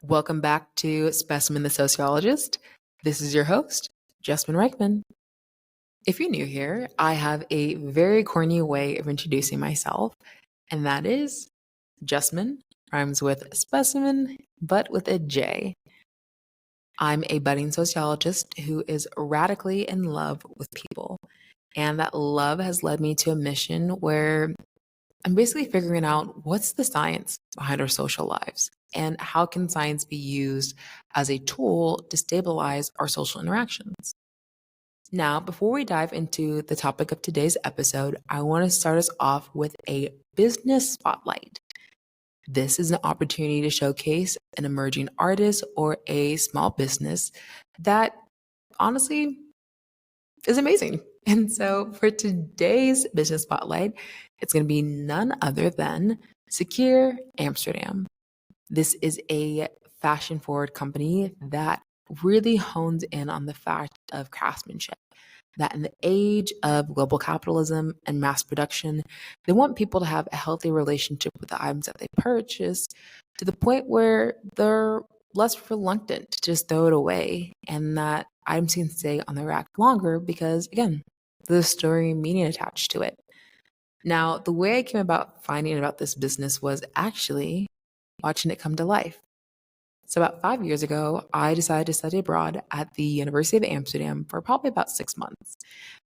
Welcome back to Specimen the Sociologist. This is your host, Jessamyn Reichman. If you're new here, I have a very corny way of introducing myself, and that is Jessamyn rhymes with specimen, but with a J. I'm a budding sociologist who is radically in love with people, and that love has led me to a mission where I'm basically figuring out what's the science behind our social lives and how can science be used as a tool to stabilize our social interactions. Now, before we dive into the topic of today's episode, I want to start us off with a business spotlight. This is an opportunity to showcase an emerging artist or a small business that honestly is amazing. And so for today's business spotlight, it's going to be none other than Secure Amsterdam. This is a fashion forward company that really hones in on the fact of craftsmanship. That in the age of global capitalism and mass production, they want people to have a healthy relationship with the items that they purchase to the point where they're less reluctant to just throw it away and that items can stay on the rack longer because, again, there's a story and meaning attached to it. Now, the way I came about finding about this business was actually watching it come to life. So, about 5 years ago, I decided to study abroad at the University of Amsterdam for probably about 6 months.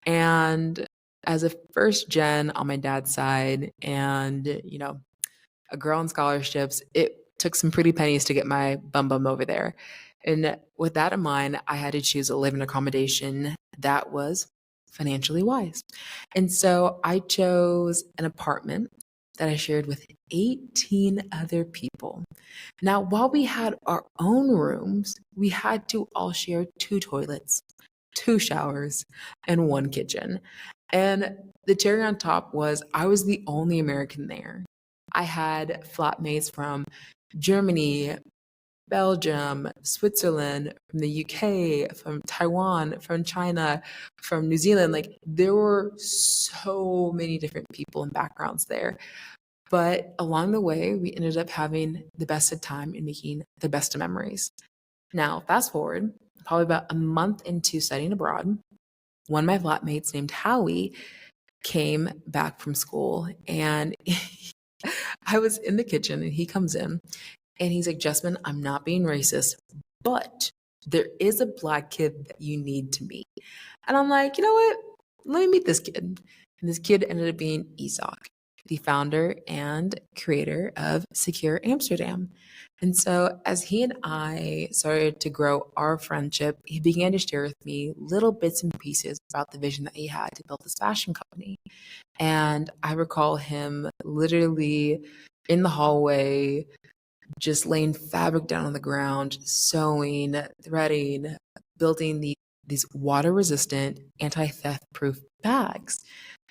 And as a first gen on my dad's side, and a girl in scholarships, it took some pretty pennies to get my bum over there. And with that in mind, I had to choose a living accommodation that was financially wise. And so I chose an apartment that I shared with 18 other people. Now, while we had our own rooms, we had to all share two toilets, two showers, and one kitchen. And the cherry on top was I was the only American there. I had flatmates from Germany, Belgium, Switzerland, from the UK, from Taiwan, from China, from New Zealand. Like there were so many different people and backgrounds there. But along the way, we ended up having the best of time and making the best of memories. Now, fast forward, probably about a month into studying abroad, one of my flatmates named Howie came back from school and I was in the kitchen and he comes in and he's like, Jessamyn, I'm not being racist, but there is a Black kid that you need to meet. And I'm like, you know what? Let me meet this kid. And this kid ended up being Isak, the founder and creator of Secure Amsterdam. And so as he and I started to grow our friendship, he began to share with me little bits and pieces about the vision that he had to build this fashion company. And I recall him literally in the hallway, just laying fabric down on the ground, sewing, threading, building these water resistant, anti theft proof bags.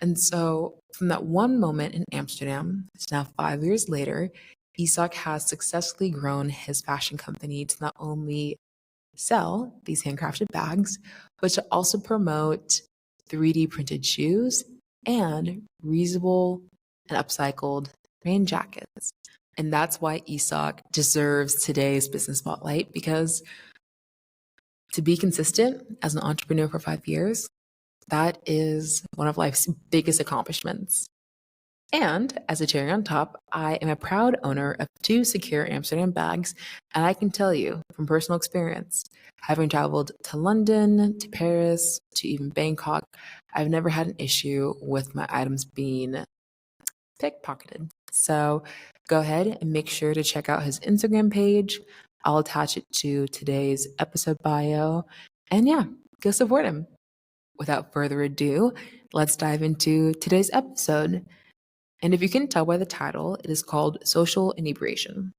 And so, from that one moment in Amsterdam, it's now 5 years later, Isak has successfully grown his fashion company to not only sell these handcrafted bags, but to also promote 3D printed shoes and reusable and upcycled rain jackets. And that's why Isak deserves today's business spotlight because to be consistent as an entrepreneur for 5 years, that is one of life's biggest accomplishments. And as a cherry on top, I am a proud owner of two Secure Amsterdam bags. And I can tell you from personal experience, having traveled to London, to Paris, to even Bangkok, I've never had an issue with my items being pickpocketed. So go ahead and make sure to check out his Instagram page. I'll attach it to today's episode bio. And yeah, go support him. Without further ado, let's dive into today's episode. And if you can tell by the title, it is called Social Inebriation.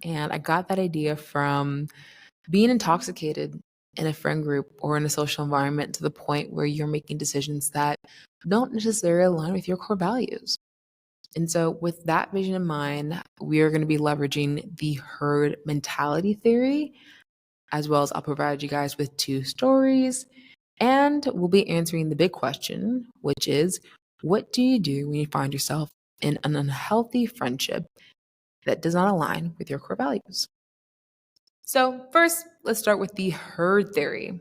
And I got that idea from being intoxicated in a friend group or in a social environment to the point where you're making decisions that don't necessarily align with your core values. And so, with that vision in mind, we are going to be leveraging the herd mentality theory, as well as I'll provide you guys with two stories. And we'll be answering the big question, which is what do you do when you find yourself in an unhealthy friendship that does not align with your core values? So, first, let's start with the herd theory.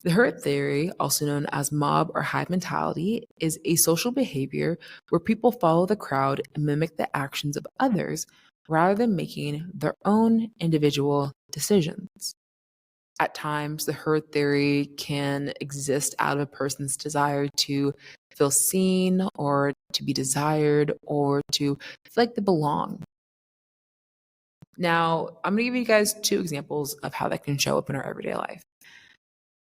The herd theory, also known as mob or hive mentality, is a social behavior where people follow the crowd and mimic the actions of others rather than making their own individual decisions. At times, the herd theory can exist out of a person's desire to feel seen or to be desired or to feel like they belong. Now, I'm going to give you guys two examples of how that can show up in our everyday life.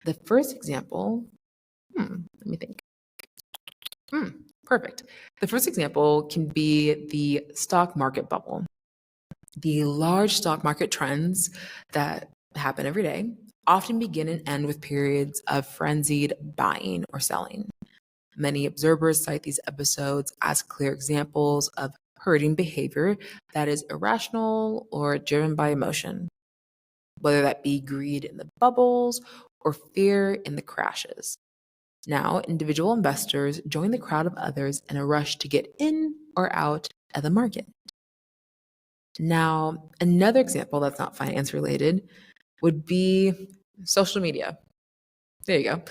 The first example, let me think. Perfect. The first example can be the stock market bubble. The large stock market trends that happen every day often begin and end with periods of frenzied buying or selling. Many observers cite these episodes as clear examples of herding behavior that is irrational or driven by emotion, whether that be greed in the bubbles or fear in the crashes. Now, individual investors join the crowd of others in a rush to get in or out of the market. Now, another example that's not finance related would be social media. There you go.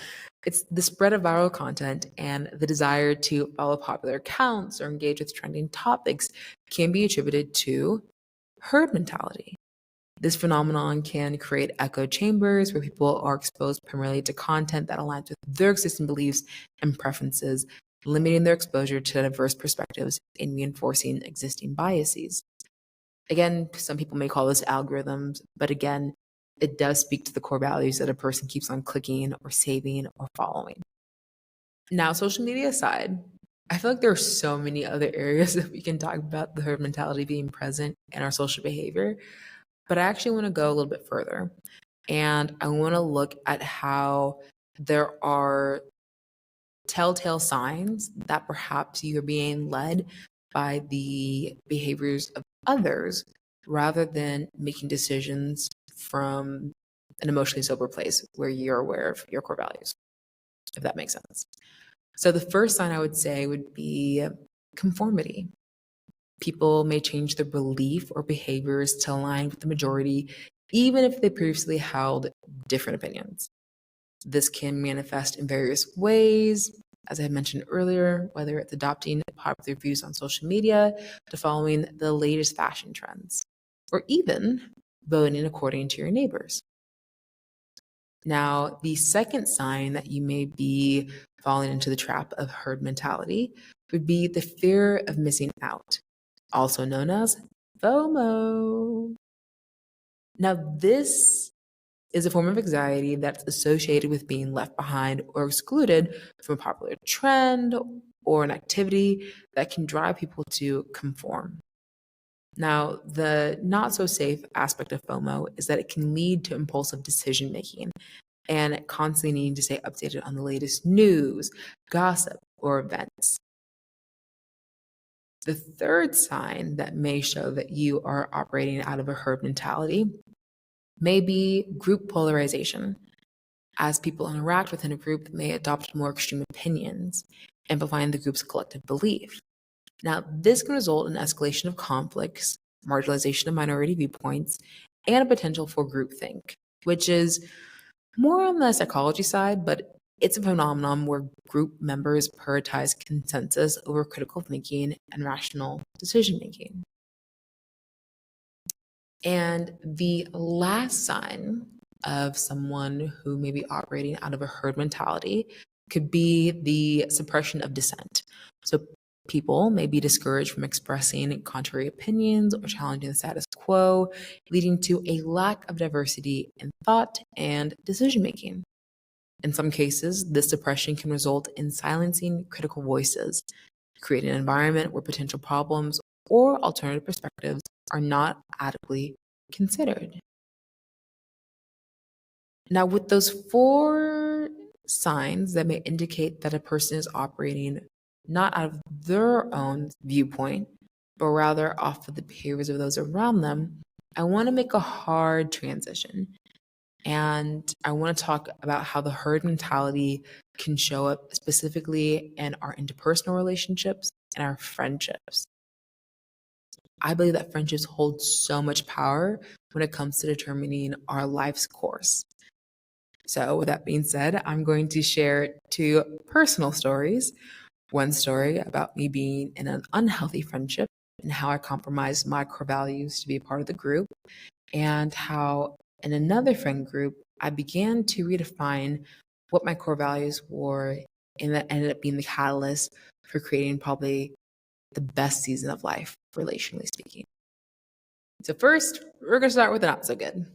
It's the spread of viral content and the desire to follow popular accounts or engage with trending topics can be attributed to herd mentality. This phenomenon can create echo chambers where people are exposed primarily to content that aligns with their existing beliefs and preferences, limiting their exposure to diverse perspectives and reinforcing existing biases. Again, some people may call this algorithms, but again, it does speak to the core values that a person keeps on clicking or saving or following. Now, social media aside, I feel like there are so many other areas that we can talk about the herd mentality being present in our social behavior, but I actually want to go a little bit further. And I want to look at how there are telltale signs that perhaps you're being led by the behaviors of others rather than making decisions from an emotionally sober place where you're aware of your core values, if that makes sense. So the first sign I would say would be conformity. People may change their belief or behaviors to align with the majority, even if they previously held different opinions. This can manifest in various ways, as I mentioned earlier, whether it's adopting popular views on social media to following the latest fashion trends, or even voting according to your neighbors. Now, the second sign that you may be falling into the trap of herd mentality would be the fear of missing out, also known as FOMO. Now, this is a form of anxiety that's associated with being left behind or excluded from a popular trend or an activity that can drive people to conform. Now, the not so safe aspect of FOMO is that it can lead to impulsive decision making and constantly needing to stay updated on the latest news, gossip, or events. The third sign that may show that you are operating out of a herd mentality may be group polarization. As people interact within a group, they may adopt more extreme opinions, amplifying the group's collective belief. Now, this can result in escalation of conflicts, marginalization of minority viewpoints, and a potential for groupthink, which is more on the psychology side, but it's a phenomenon where group members prioritize consensus over critical thinking and rational decision making. And the last sign of someone who may be operating out of a herd mentality could be the suppression of dissent. So people may be discouraged from expressing contrary opinions or challenging the status quo, leading to a lack of diversity in thought and decision making. In some cases, this suppression can result in silencing critical voices, creating an environment where potential problems or alternative perspectives are not adequately considered. Now, with those four signs that may indicate that a person is operating not out of their own viewpoint, but rather off of the behaviors of those around them, I want to make a hard transition. And I want to talk about how the herd mentality can show up specifically in our interpersonal relationships and our friendships. I believe that friendships hold so much power when it comes to determining our life's course. So, with that being said, I'm going to share two personal stories. One story about me being in an unhealthy friendship and how I compromised my core values to be a part of the group, and how in another friend group, I began to redefine what my core values were, and that ended up being the catalyst for creating probably the best season of life, relationally speaking. So, first, we're going to start with the not so good.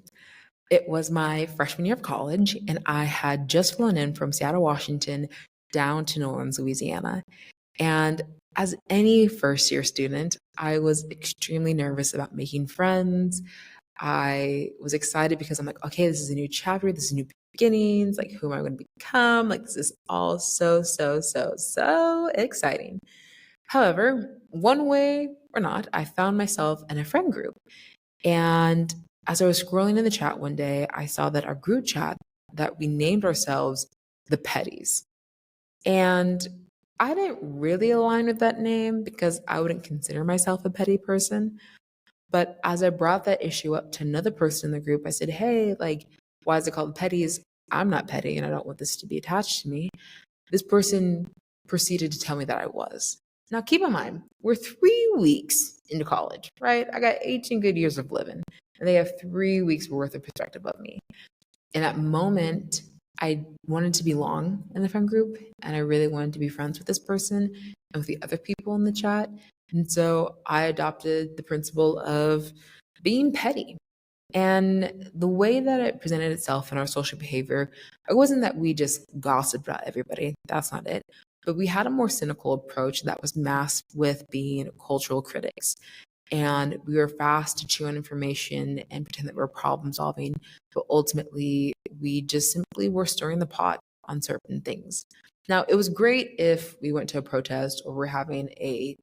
It was my freshman year of college, and I had just flown in from Seattle, Washington, down to New Orleans, Louisiana. And as any first year student, I was extremely nervous about making friends. I was excited because I'm like, okay, this is a new chapter, this is new beginnings. Like, who am I going to become? Like, this is all so exciting. However, one way or not, I found myself in a friend group. And as I was scrolling in the chat one day, I saw that our group chat that we named ourselves the Petties. And I didn't really align with that name because I wouldn't consider myself a petty person. But as I brought that issue up to another person in the group, I said, hey, like, why is it called Petties? I'm not petty and I don't want this to be attached to me. This person proceeded to tell me that I was. Now, keep in mind, we're 3 weeks into college, right? I got 18 good years of living, and they have 3 weeks worth of perspective of me. In that moment, I wanted to belong in the friend group, and I really wanted to be friends with this person and with the other people in the chat. And so I adopted the principle of being petty. And the way that it presented itself in our social behavior, it wasn't that we just gossiped about everybody. That's not it. But we had a more cynical approach that was masked with being cultural critics. And we were fast to chew on information and pretend that we're problem solving. But ultimately, we just simply were stirring the pot on certain things. Now, it was great if we went to a protest or we're having a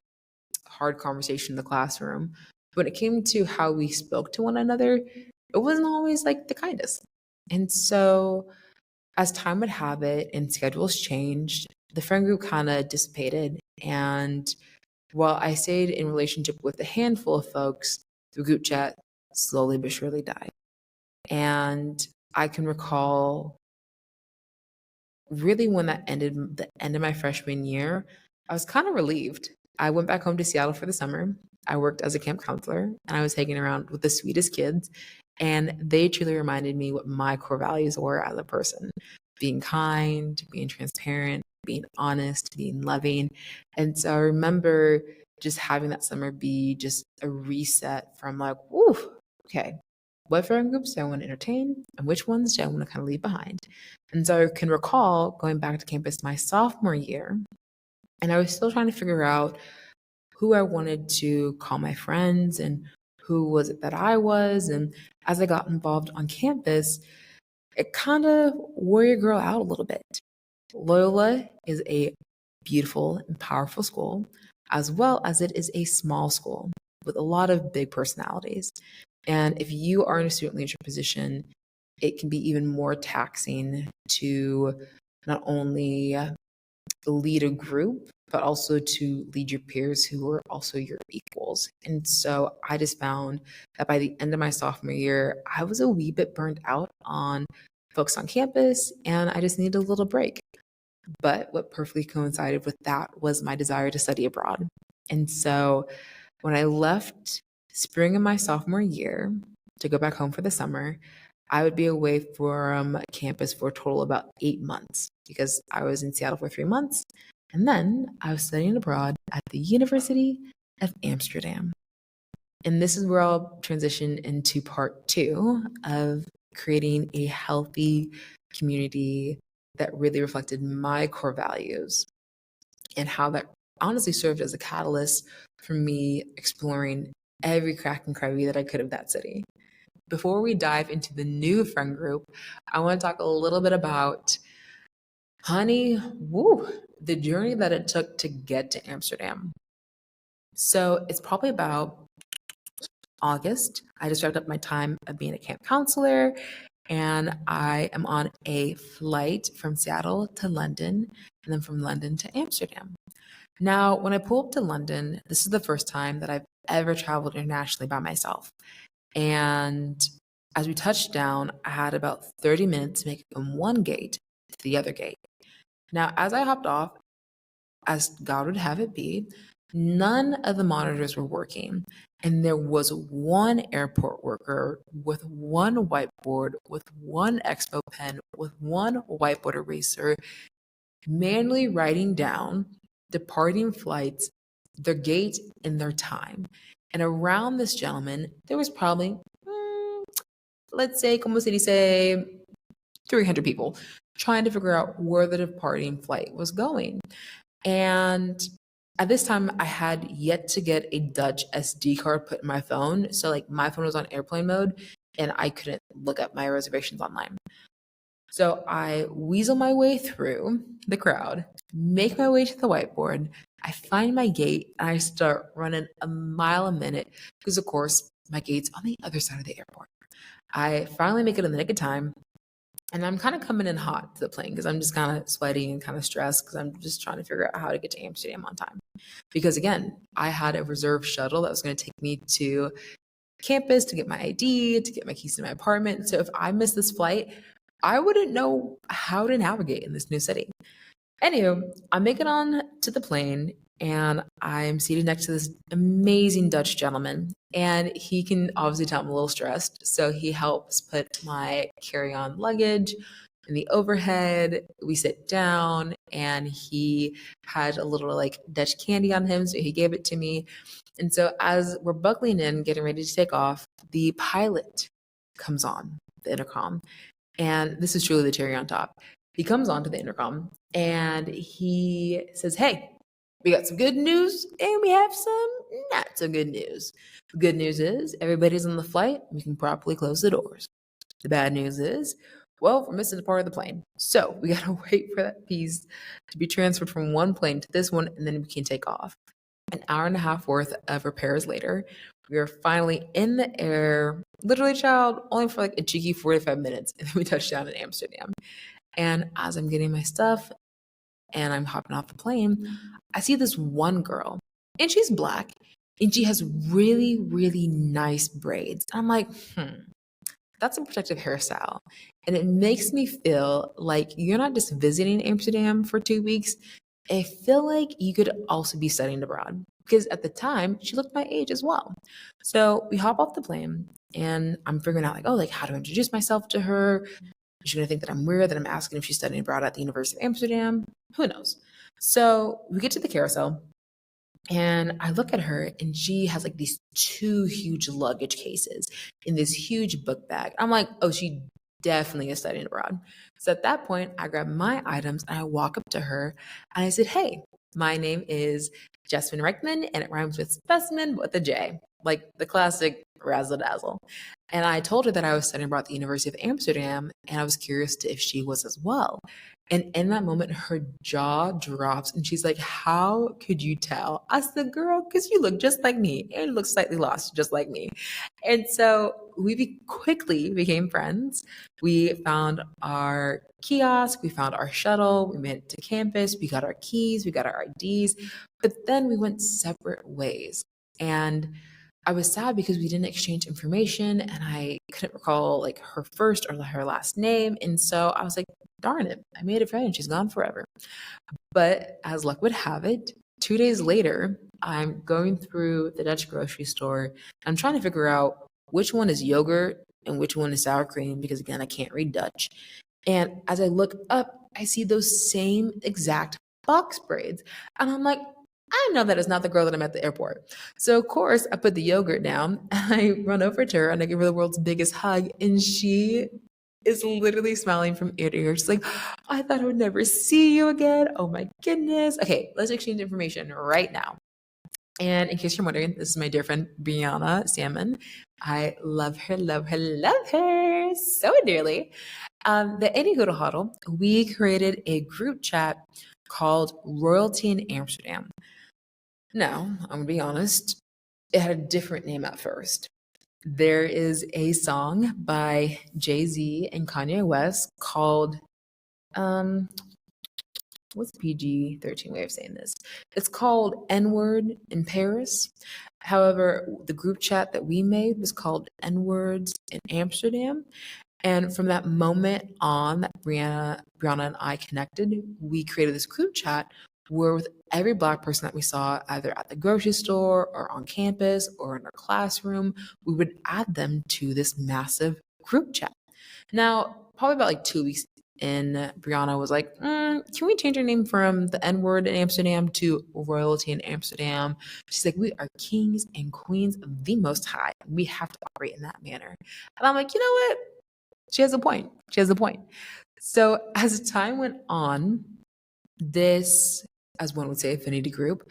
hard conversation in the classroom. When it came to how we spoke to one another, it wasn't always like the kindest. And so, as time would have it and schedules changed, the friend group kind of dissipated. And while I stayed in relationship with a handful of folks, the group chat slowly but surely died. And I can recall really when that ended, the end of my freshman year, I was kind of relieved. I went back home to Seattle for the summer. I worked as a camp counselor and I was hanging around with the sweetest kids. And they truly reminded me what my core values were as a person: being kind, being transparent, being honest, being loving. And so I remember just having that summer be just a reset from like, woo, okay, what friend groups do I want to entertain and which ones do I want to kind of leave behind? And so I can recall going back to campus my sophomore year, and I was still trying to figure out who I wanted to call my friends and who was it that I was. And as I got involved on campus, it kind of wore your girl out a little bit. Loyola is a beautiful and powerful school, as well as it is a small school with a lot of big personalities. And if you are in a student leadership position, it can be even more taxing to not only lead a group, but also to lead your peers who are also your equals. And so I just found that by the end of my sophomore year, I was a wee bit burned out on folks on campus, and I just needed a little break. But what perfectly coincided with that was my desire to study abroad. And so when I left spring of my sophomore year to go back home for the summer, I would be away from campus for a total of about 8 months because I was in Seattle for 3 months. And then I was studying abroad at the University of Amsterdam. And this is where I'll transition into part two of creating a healthy community that really reflected my core values and how that honestly served as a catalyst for me exploring every crack and cranny that I could of that city. Before we dive into the new friend group, I want to talk a little bit about, honey, woo, the journey that it took to get to Amsterdam. So it's probably about August. I just wrapped up my time of being a camp counselor, and I am on a flight from Seattle to London and then from London to Amsterdam. Now, when I pull up to London, this is the first time that I've ever traveled internationally by myself. And as we touched down, I had about 30 minutes to make it from one gate to the other gate. Now, as I hopped off, as God would have it be, none of the monitors were working. And there was one airport worker with one whiteboard, with one expo pen, with one whiteboard eraser, manually writing down departing flights, their gate, and their time. And around this gentleman, there was probably, let's say, como se dice, 300 people trying to figure out where the departing flight was going. And at this time, I had yet to get a Dutch SD card put in my phone. So, like, my phone was on airplane mode and I couldn't look up my reservations online. So, I weasel my way through the crowd, make my way to the whiteboard. I find my gate and I start running a mile a minute because, of course, my gate's on the other side of the airport. I finally make it in the nick of time. And I'm kind of coming in hot to the plane because I'm just kind of sweaty and kind of stressed because I'm just trying to figure out how to get to Amsterdam on time. Because again, I had a reserved shuttle that was going to take me to campus to get my ID, to get my keys to my apartment. So if I missed this flight, I wouldn't know how to navigate in this new city. Anywho, I make it on to the plane and I'm seated next to this amazing Dutch gentleman. And he can obviously tell I'm a little stressed. So he helps put my carry on luggage in the overhead. We sit down and he had a little like Dutch candy on him. So he gave it to me. And so as we're buckling in, getting ready to take off, the pilot comes on the intercom. And this is truly the cherry on top. He comes onto the intercom and he says, "Hey, we got some good news and we have some not so good news. The good news is everybody's on the flight. We can properly close the doors. The bad news is, well, we're missing a part of the plane. So we got to wait for that piece to be transferred from one plane to this one, and then we can take off." An hour and a half worth of repairs later, we are finally in the air, literally, child, only for like a cheeky 45 minutes. And then we touch down in Amsterdam. And as I'm getting my stuff and I'm hopping off the plane, I see this one girl, and she's black, and she has really, really nice braids. I'm like, that's a protective hairstyle. And it makes me feel like you're not just visiting Amsterdam for 2 weeks. I feel like you could also be studying abroad because at the time she looked my age as well. So we hop off the plane and I'm figuring out like, oh, like how to introduce myself to her. Is she gonna think that I'm weird, that I'm asking if she's studying abroad at the University of Amsterdam? Who knows? So we get to the carousel and I look at her and she has like these two huge luggage cases in this huge book bag. I'm like, oh, she definitely is studying abroad. So at that point, I grab my items and I walk up to her and I said, "Hey, my name is Jessamyn Reichman and it rhymes with specimen with a J, like the classic razzle dazzle." And I told her that I was studying abroad at the University of Amsterdam and I was curious to if she was as well. And in that moment, her jaw drops and she's like, "How could you tell?" I said, "Girl, because you look just like me and you look slightly lost just like me." And so we quickly became friends. We found our kiosk, we found our shuttle, we made it to campus, we got our keys, we got our IDs, but then we went separate ways. And I was sad because we didn't exchange information and I couldn't recall like her first or her last name. And so I was like, darn it, I made a friend. She's gone forever. But as luck would have it, 2 days later, I'm going through the Dutch grocery store. I'm trying to figure out which one is yogurt and which one is sour cream because, again, I can't read Dutch. And as I look up, I see those same exact box braids. And I'm like, I know that is not the girl that I'm at the airport. So, of course, I put the yogurt down and I run over to her and I give her the world's biggest hug. And she is literally smiling from ear to ear. She's like, "I thought I would never see you again. Oh my goodness." Okay, let's exchange information right now. And in case you're wondering, this is my dear friend Brianna Salmon. I love her, love her, love her so dearly. The Annie Huddle, we created a group chat called Royalty in Amsterdam. Now, I'm gonna be honest, it had a different name at first. There is a song by Jay-Z and Kanye West called what's PG-13 way of saying this? It's called N-word in Paris. However, the group chat that we made was called N-words in Amsterdam. And from that moment on that Brianna and I connected, we created this group chat where with every Black person that we saw, either at the grocery store or on campus or in our classroom, we would add them to this massive group chat. Now, probably about like 2 weeks in, Brianna was like, can we change our name from the N word in Amsterdam to royalty in Amsterdam? She's like, we are kings and queens of the most high. We have to operate in that manner. And I'm like, you know what? She has a point. She has a point. So as time went on, this, as one would say, affinity group,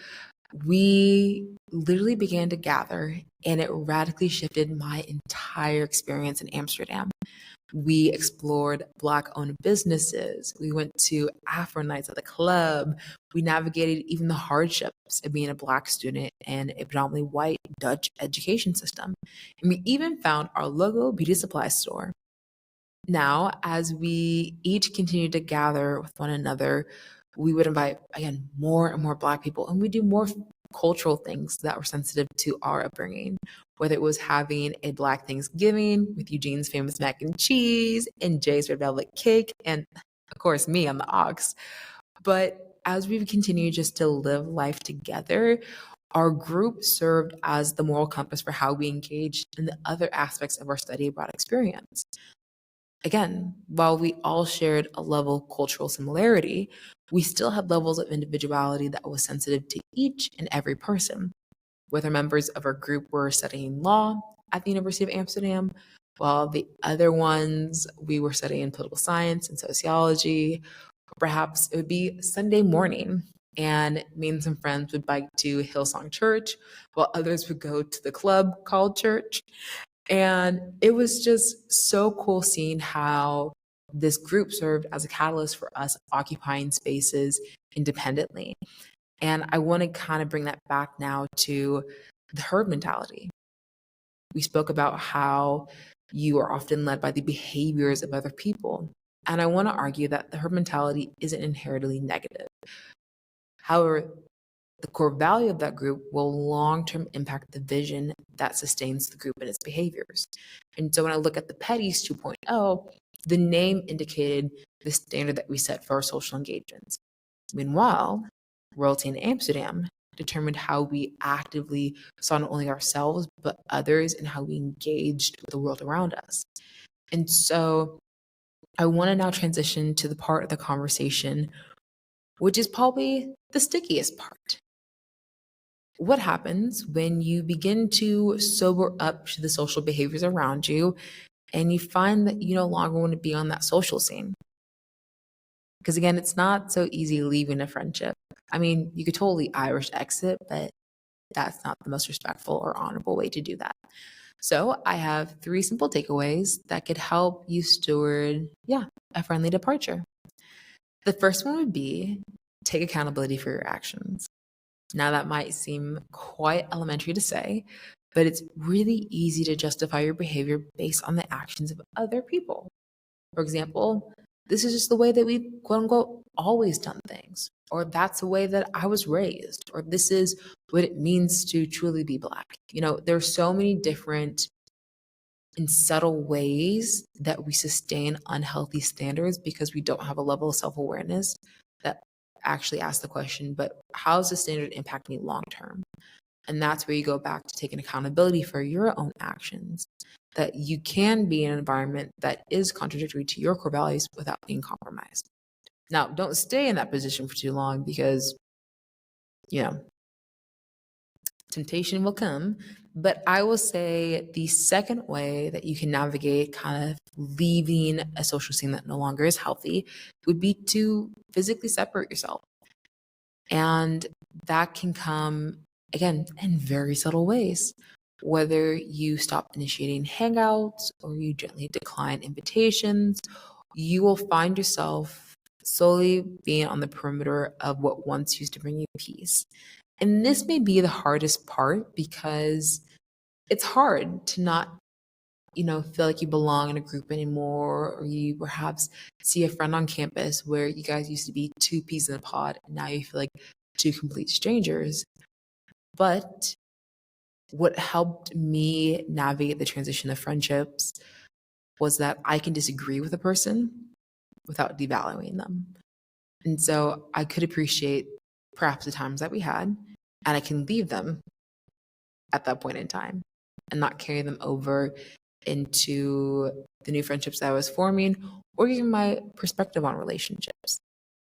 we literally began to gather and it radically shifted my entire experience in Amsterdam. We explored Black owned businesses. We went to Afro nights at the club. We navigated even the hardships of being a Black student in a predominantly white Dutch education system. And we even found our logo beauty supply store. Now, as we each continued to gather with one another, we would invite, again, more and more Black people, and we do more cultural things that were sensitive to our upbringing, whether it was having a Black Thanksgiving with Eugene's famous mac and cheese and Jay's red velvet cake, and of course, me on the ox. But as we've continued just to live life together, our group served as the moral compass for how we engaged in the other aspects of our study abroad experience. Again, while we all shared a level of cultural similarity, we still had levels of individuality that was sensitive to each and every person. Whether members of our group were studying law at the University of Amsterdam, while the other ones we were studying political science and sociology, or perhaps it would be Sunday morning and me and some friends would bike to Hillsong Church, while others would go to the club called church. And it was just so cool seeing how this group served as a catalyst for us occupying spaces independently. And I want to kind of bring that back now to the herd mentality. We spoke about how you are often led by the behaviors of other people. And I want to argue that the herd mentality isn't inherently negative. However, the core value of that group will long term impact the vision that sustains the group and its behaviors. And so when I look at the Petties 2.0, the name indicated the standard that we set for our social engagements. Meanwhile, Royalty in Amsterdam determined how we actively saw not only ourselves, but others and how we engaged with the world around us. And so I want to now transition to the part of the conversation, which is probably the stickiest part. What happens when you begin to sober up to the social behaviors around you and you find that you no longer want to be on that social scene? Because again, it's not so easy leaving a friendship. I mean, you could totally Irish exit, but that's not the most respectful or honorable way to do that. So I have 3 simple takeaways that could help you steward, a friendly departure. The first one would be take accountability for your actions. Now, that might seem quite elementary to say, but it's really easy to justify your behavior based on the actions of other people. For example, this is just the way that we've quote unquote always done things, or that's the way that I was raised, or this is what it means to truly be Black. There's so many different and subtle ways that we sustain unhealthy standards because we don't have a level of self-awareness that actually asks the question, but how does the standard impact me long term? And that's where you go back to taking accountability for your own actions, that you can be in an environment that is contradictory to your core values without being compromised. Now, don't stay in that position for too long because, temptation will come. But I will say the second way that you can navigate kind of leaving a social scene that no longer is healthy would be to physically separate yourself. And that can come, again, in very subtle ways. Whether you stop initiating hangouts or you gently decline invitations, you will find yourself slowly being on the perimeter of what once used to bring you peace. And this may be the hardest part because it's hard to not feel like you belong in a group anymore, or you perhaps see a friend on campus where you guys used to be two peas in a pod, and now you feel like two complete strangers. But what helped me navigate the transition of friendships was that I can disagree with a person without devaluing them. And so I could appreciate perhaps the times that we had, and I can leave them at that point in time and not carry them over into the new friendships that I was forming or even my perspective on relationships.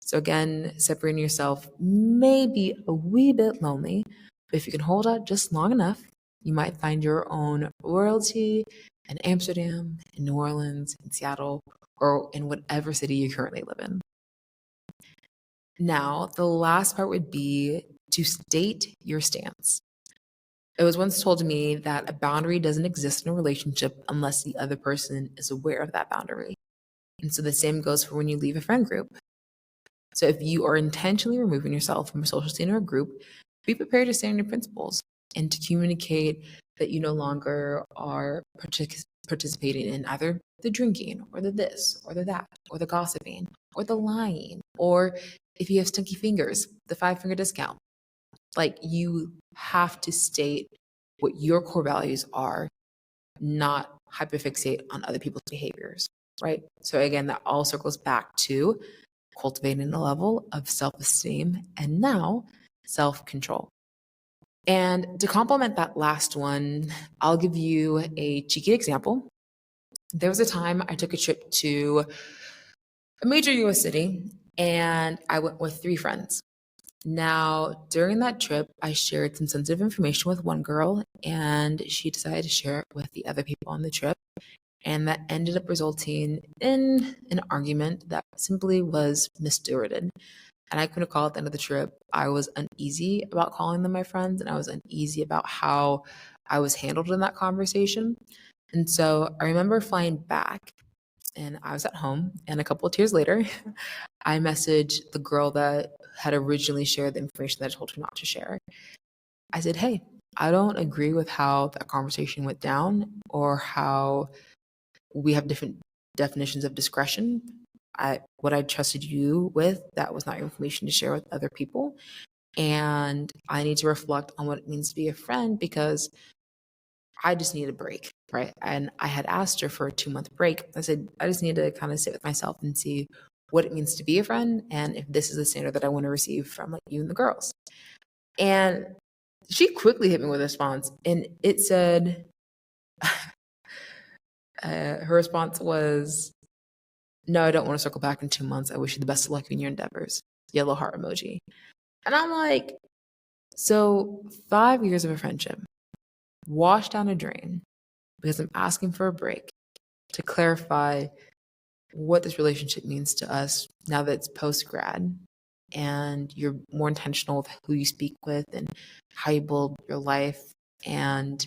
So again, separating yourself may be a wee bit lonely, but if you can hold out just long enough, you might find your own royalty in Amsterdam, in New Orleans, in Seattle, or in whatever city you currently live in. Now, the last part would be to state your stance. It was once told to me that a boundary doesn't exist in a relationship unless the other person is aware of that boundary. And so the same goes for when you leave a friend group. So if you are intentionally removing yourself from a social scene or a group, be prepared to stand on your principles and to communicate that you no longer are participating in either the drinking or the this or the that or the gossiping or the lying, or if you have stinky fingers, the 5-finger discount. Like, you have to state what your core values are, not hyperfixate on other people's behaviors, right? So again, that all circles back to cultivating a level of self-esteem and now self-control. And to complement that last one, I'll give you a cheeky example. There was a time I took a trip to a major US city and I went with 3 friends. Now, during that trip, I shared some sensitive information with one girl, and she decided to share it with the other people on the trip. And that ended up resulting in an argument that simply was misstewarded. And I couldn't recall at the end of the trip, I was uneasy about calling them my friends, and I was uneasy about how I was handled in that conversation. And so I remember flying back, and I was at home, and a couple of tears later, I messaged the girl that had originally shared the information that I told her not to share. I said, hey, I don't agree with how that conversation went down or how we have different definitions of discretion. What I trusted you with, that was not your information to share with other people. And I need to reflect on what it means to be a friend because I just need a break, right? And I had asked her for a 2-month break. I said, I just need to kind of sit with myself and see what it means to be a friend and if this is the standard that I want to receive from like you and the girls. And she quickly hit me with a response, and it said, her response was, no, I don't want to circle back in 2 months. I wish you the best of luck in your endeavors. Yellow heart emoji. And I'm like, so 5 years of a friendship washed down a drain because I'm asking for a break to clarify what this relationship means to us now that it's post grad and you're more intentional with who you speak with and how you build your life. And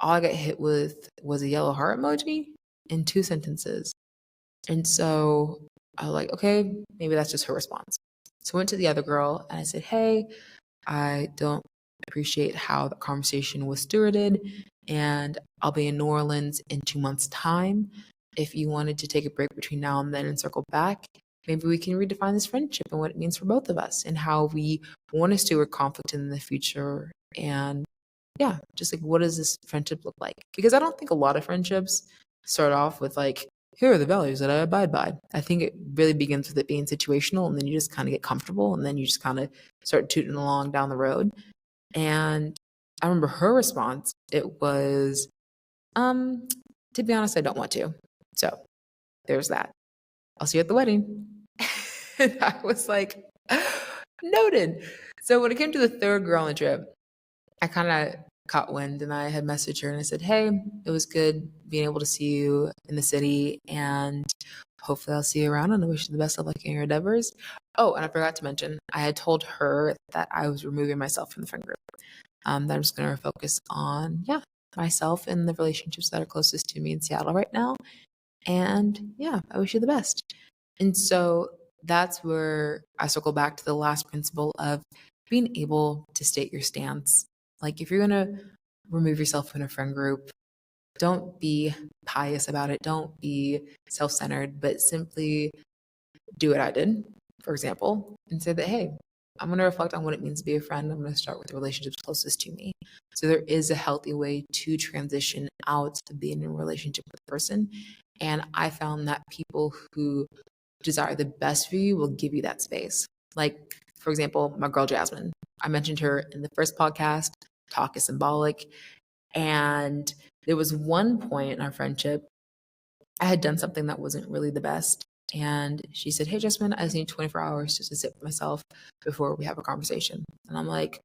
all I got hit with was a yellow heart emoji in 2 sentences. And so I was like, okay, maybe that's just her response. So I went to the other girl and I said, hey, I don't appreciate how the conversation was stewarded, and I'll be in New Orleans in 2 months' time. If you wanted to take a break between now and then and circle back, maybe we can redefine this friendship and what it means for both of us and how we want to steward conflict in the future. And yeah, just like, what does this friendship look like? Because I don't think a lot of friendships start off with like, here are the values that I abide by. I think it really begins with it being situational, and then you just kind of get comfortable, and then you just kind of start tooting along down the road. And I remember her response, it was, to be honest, I don't want to. So there's that. I'll see you at the wedding. And I was like, noted. So when it came to the third girl on the trip, I kind of caught wind and I had messaged her and I said, hey, it was good being able to see you in the city, and hopefully I'll see you around, and I wish you the best of luck in your endeavors. Oh, and I forgot to mention, I had told her that I was removing myself from the friend group. That I'm just going to focus on, myself and the relationships that are closest to me in Seattle right now. And yeah, I wish you the best. And so that's where I circle back to the last principle of being able to state your stance. Like, if you're going to remove yourself from a friend group, Don't be pious about it. Don't be self-centered, but simply do what I did, for example, and say that, hey, I'm going to reflect on what it means to be a friend. I'm going to start with the relationships closest to me. So there is a healthy way to transition out to being in a relationship with a person. And I found that people who desire the best for you will give you that space. Like, for example, my girl Jessamyn. I mentioned her in the first podcast, Talk is Symbolic. And there was one point in our friendship, I had done something that wasn't really the best. And she said, hey, Jessamyn, I just need 24 hours just to sit with myself before we have a conversation. And I'm like,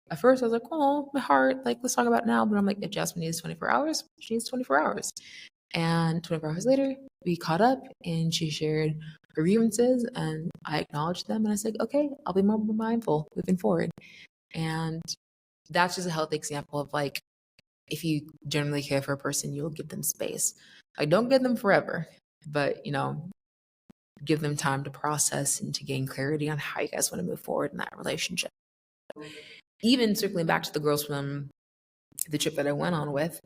at first I was like, oh, my heart, like, let's talk about it now. But I'm like, if Jessamyn needs 24 hours, she needs 24 hours. And 24 hours later, we caught up and she shared her grievances and I acknowledged them. And I said, okay, I'll be more mindful moving forward. And that's just a healthy example of like, if you generally care for a person, you'll give them space. Like, don't give them forever, but, give them time to process and to gain clarity on how you guys want to move forward in that relationship. Even circling back to the girls from the trip that I went on with,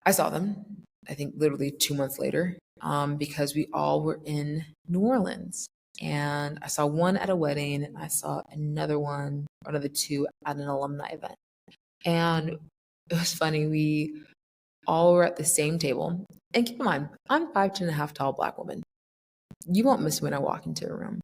I saw them, I think literally 2 months later, because we all were in New Orleans. And I saw one at a wedding and I saw another two at an alumni event. And it was funny. We all were at the same table. And keep in mind, I'm 5'2.5" tall Black woman. You won't miss me when I walk into a room.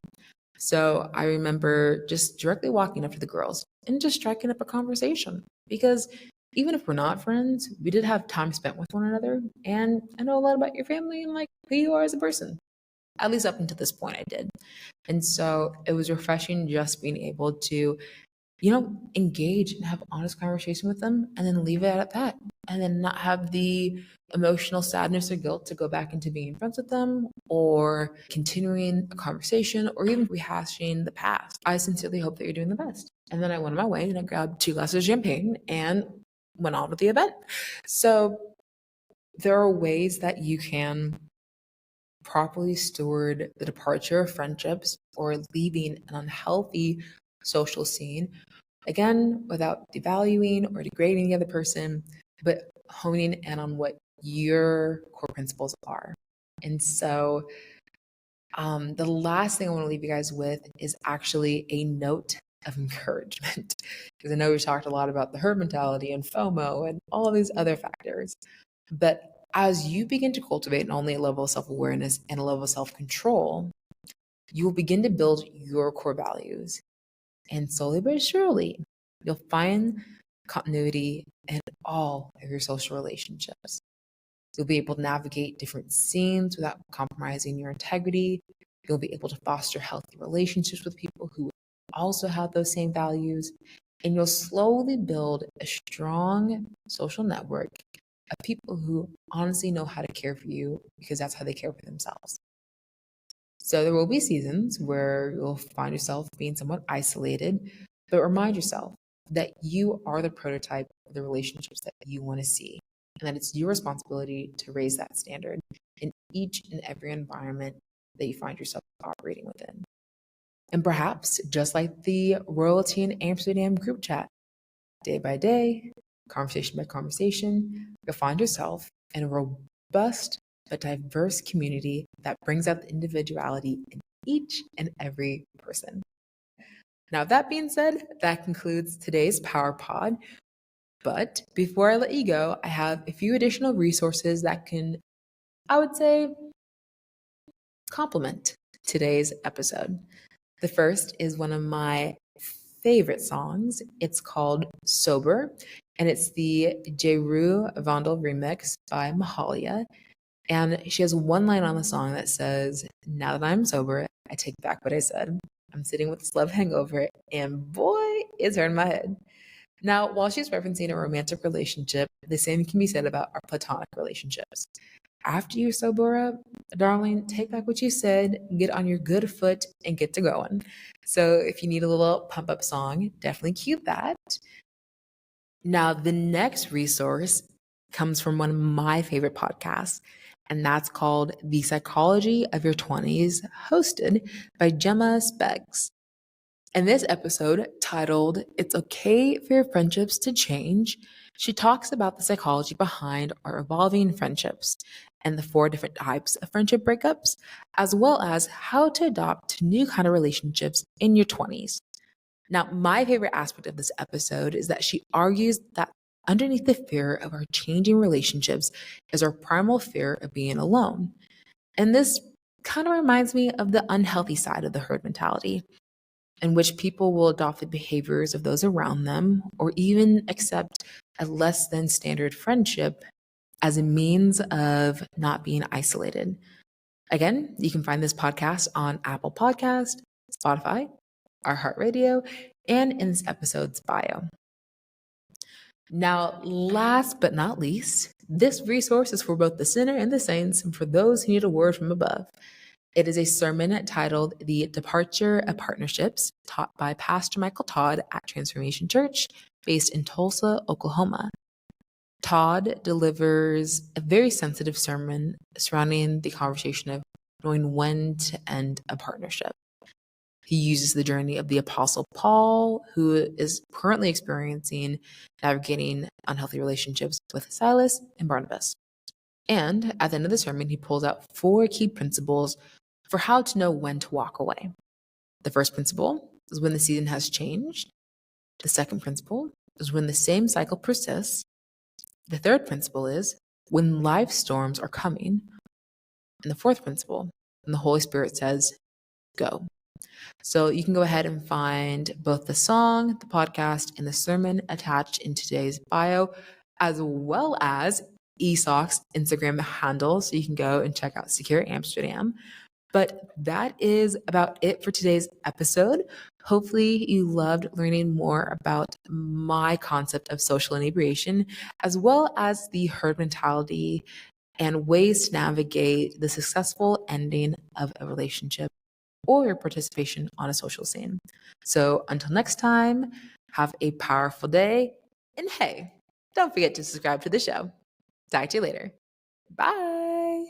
So I remember just directly walking up to the girls and just striking up a conversation. Because even if we're not friends, we did have time spent with one another. And I know a lot about your family and like who you are as a person. At least up until this point, I did. And so it was refreshing just being able to engage and have honest conversation with them and then leave it at that. And then not have the emotional sadness or guilt to go back into being friends with them or continuing a conversation or even rehashing the past. I sincerely hope that you're doing the best. And then I went on my way and I grabbed 2 glasses of champagne and went on with the event. So there are ways that you can properly steward the departure of friendships or leaving an unhealthy social scene. Again, without devaluing or degrading the other person, but honing in on what your core principles are. And so the last thing I want to leave you guys with is actually a note of encouragement. Because I know we've talked a lot about the herd mentality and FOMO and all of these other factors. But as you begin to cultivate not only a level of self-awareness and a level of self-control, you will begin to build your core values. And slowly but surely, you'll find continuity in all of your social relationships. You'll be able to navigate different scenes without compromising your integrity. You'll be able to foster healthy relationships with people who also have those same values. And you'll slowly build a strong social network of people who honestly know how to care for you because that's how they care for themselves. So there will be seasons where you'll find yourself being somewhat isolated, but remind yourself that you are the prototype of the relationships that you want to see, and that it's your responsibility to raise that standard in each and every environment that you find yourself operating within. And perhaps, just like the royalty in Amsterdam group chat, day by day, conversation by conversation, you'll find yourself in a robust but diverse community that brings out the individuality in each and every person. Now, that being said, that concludes today's Power Pod. But before I let you go, I have a few additional resources that can, I would say, complement today's episode. The first is one of my favorite songs. It's called Sober, and it's the Jeru Vandal remix by Mahalia. And she has one line on the song that says, now that I'm sober, I take back what I said. I'm sitting with this love hangover, and boy, it's hurting my head. Now, while she's referencing a romantic relationship, the same can be said about our platonic relationships. After you sober up, darling, take back what you said, get on your good foot, and get to going. So if you need a little pump up song, definitely cue that. Now, the next resource comes from one of my favorite podcasts, and that's called The Psychology of Your 20s, hosted by Gemma Speggs. And this episode, titled It's Okay for Your Friendships to Change, She talks about the psychology behind our evolving friendships and the 4 different types of friendship breakups, as well as how to adopt new kind of relationships in your 20s. Now, my favorite aspect of this episode is that she argues that underneath the fear of our changing relationships is our primal fear of being alone. And this kind of reminds me of the unhealthy side of the herd mentality, in which people will adopt the behaviors of those around them or even accept a less than standard friendship as a means of not being isolated. Again, you can find this podcast on Apple Podcast, Spotify, iHeartRadio, and in this episode's bio. Now, last but not least, this resource is for both the sinner and the saints and for those who need a word from above. It is a sermon titled The Departure of Partnerships, taught by Pastor Michael Todd at Transformation Church, based in Tulsa, Oklahoma. Todd delivers a very sensitive sermon surrounding the conversation of knowing when to end a partnership. He uses the journey of the Apostle Paul, who is currently experiencing navigating unhealthy relationships with Silas and Barnabas. And at the end of the sermon, he pulls out 4 key principles for how to know when to walk away. The first principle is when the season has changed. The second principle is when the same cycle persists. The third principle is when life storms are coming. And the fourth principle, when the Holy Spirit says, go. So you can go ahead and find both the song, the podcast, and the sermon attached in today's bio, as well as ESOC's Instagram handle. So you can go and check out Secure Amsterdam. But that is about it for today's episode. Hopefully you loved learning more about my concept of social inebriation, as well as the herd mentality and ways to navigate the successful ending of a relationship or your participation on a social scene. So until next time, have a powerful day. And hey, don't forget to subscribe to the show. Talk to you later. Bye.